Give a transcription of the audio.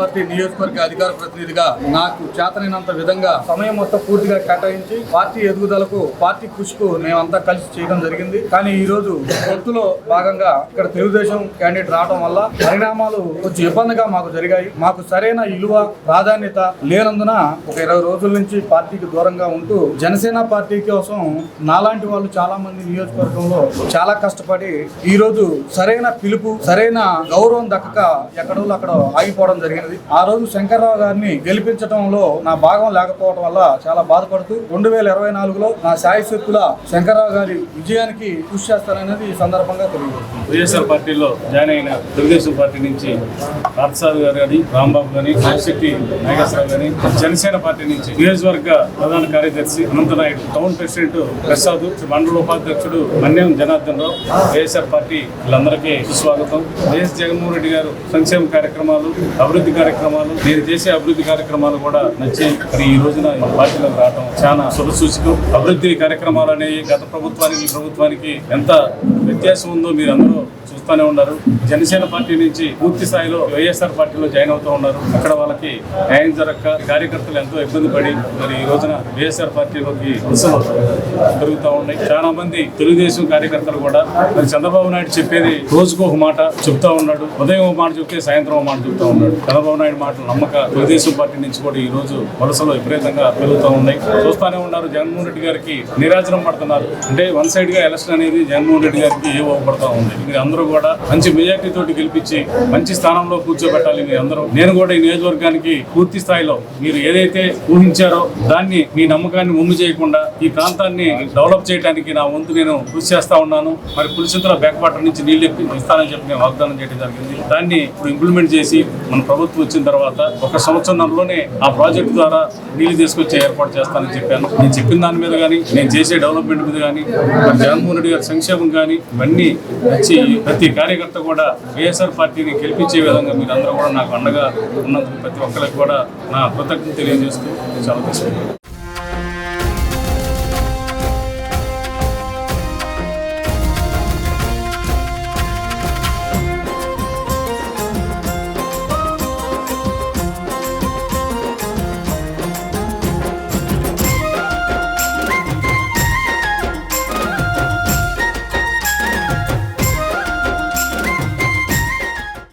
Party నియోజకవర్గ అధికార ప్రతినిధిగా నాకు చేతనైనంత విధంగా సమయం మొత్తం పూర్తిగా కేటాయించి పార్టీ ఎదుగుదలకు, పార్టీ కృషికు మేమంతా కలిసి చేయడం జరిగింది. కానీ ఈ రోజు పొత్తులో భాగంగా ఇక్కడ తెలుగుదేశం క్యాండిడేట్ రావడం వల్ల పరిణామాలు కొంచెం ఇబ్బందిగా మాకు జరిగాయి. మాకు సరైన విలువ, ప్రాధాన్యత లేనందున ఒక 20 రోజుల నుంచి పార్టీకి దూరంగా ఉంటూ జనసేన పార్టీ కోసం నాలాంటి వాళ్ళు చాలా మంది నియోజకవర్గంలో చాలా కష్టపడి ఈ రోజు సరైన పిలుపు, సరైన గౌరవం దక్కక ఎక్కడో అక్కడ ఆగిపోవడం జరిగినది. ఆ రోజు శంకర్రావు గారిని గెలిపించడంలో నా భాగం లేకపోవడం వల్ల చాలా బాధపడుతూ 2024లో నా శాయశక్తుల శంకర్రావు గారి విజయానికి కృషి చేస్తాననేది ఈ సందర్భంగా తెలియజేస్తుంది. వైఎస్ఆర్ పార్టీలో జాయిన్ అయిన తెలుగుదేశం పార్టీ నుంచి పార్థసారథి గారు కానీ, రాంబాబు కానీ, నాగశెట్టి నాగేశ్వరరావు కానీ, జనసేన పార్టీ నుంచి నియోజకవర్గ ప్రధాన కార్యదర్శి అనంతనాయుడు, టౌన్ ప్రెసిడెంట్ ప్రసాద్, మండల ఉపాధ్యక్షుడు మన్యం జనార్దన్ రావు, వైఎస్ఆర్ పార్టీ వీళ్ళందరికీ సుస్వాగతం. వైఎస్ జగన్మోహన్ రెడ్డి గారు సంక్షేమ కార్యక్రమాలు, అభివృద్ధి కార్యక్రమాలు, నేను చేసే అభివృద్ధి కార్యక్రమాలు కూడా నచ్చి మరి ఈ రోజున మన పార్టీలోకి రావడం చాలా శుభసూచకం. అభివృద్ధి కార్యక్రమాలు అనేవి గత ప్రభుత్వానికి ఈ ప్రభుత్వానికి ఎంత వ్యత్యాసం ఉందో మీరు అందరూ చూస్తూనే ఉన్నారు. జనసేన పార్టీ నుంచి పూర్తి స్థాయిలో వైఎస్ఆర్ పార్టీలో జాయిన్ అవుతూ ఉన్నారు. అక్కడ వాళ్ళకి న్యాయం జరగక కార్యకర్తలు ఎంతో ఇబ్బంది పడి మరి ఈ రోజున వైఎస్ఆర్ పార్టీలోకి ఉత్సవం పెరుగుతూ ఉన్నాయి. చాలా మంది తెలుగుదేశం కార్యకర్తలు కూడా మరి చంద్రబాబు నాయుడు చెప్పేది రోజుకు ఒక మాట చెప్తా ఉన్నాడు. ఉదయం ఒక మాట చెప్తే సాయంత్రం ఒక మాట చెప్తా ఉన్నాడు. చంద్రబాబు నాయుడు మాటలు నమ్మక తెలుగుదేశం పార్టీ నుంచి కూడా ఈ రోజు వలసలు విపరీతంగా పెరుగుతూ ఉన్నాయి. చూస్తూనే ఉన్నారు. జగన్మోహన్ రెడ్డి గారికి నిరాజనం పడుతున్నారు. అంటే వన్ సైడ్ గా ఎలక్షన్ అనేది జగన్మోహన్ రెడ్డి గారికి ఇవ్వబడతా ఉంది. మీరు అందరూ కూడా మంచి మెజార్టీ తోటి గెలిపించి మంచి స్థానంలో కూర్చోబెట్టాలి. మీరు అందరూ, నేను కూడా ఈ నియోజకవర్గానికి పూర్తి స్థాయిలో మీరు ఏదైతే ఊహించారో దాన్ని, మీ నమ్మకాన్ని ఒమ్ము చేయకుండా ఈ ప్రాంతాన్ని డెవలప్ చేయడానికి నా వంతు నేను కృషి చేస్తా ఉన్నాను. మరి పులిచింతల బ్యాక్వాటర్ నుంచి నీళ్లు ఇస్తానని చెప్పి నేను వాగ్దానం చేయడం జరిగింది. దాన్ని ఇప్పుడు ఇంప్లిమెంట్ చేసి మన ప్రభుత్వం వచ్చిన తర్వాత 1 సంవత్సరంలోనే ఆ ప్రాజెక్టు ద్వారా నీళ్లు తీసుకొచ్చే ఏర్పాటు చేస్తానని చెప్పాను. నేను చెప్పిన దాని మీద కానీ, నేను చేసే డెవలప్మెంట్ మీద కానీ, మరి జగన్మోహన్ రెడ్డి గారి సంక్షేమం కానీ ఇవన్నీ వచ్చి ప్రతి కార్యకర్త కూడా వైఎస్ఆర్ పార్టీని గెలిపించే విధంగా మీరు అందరూ కూడా నాకు అండగా ఉన్నందుకు ప్రతి ఒక్కరికి కూడా నా కృతజ్ఞతలు తెలియజేస్తూ చాలా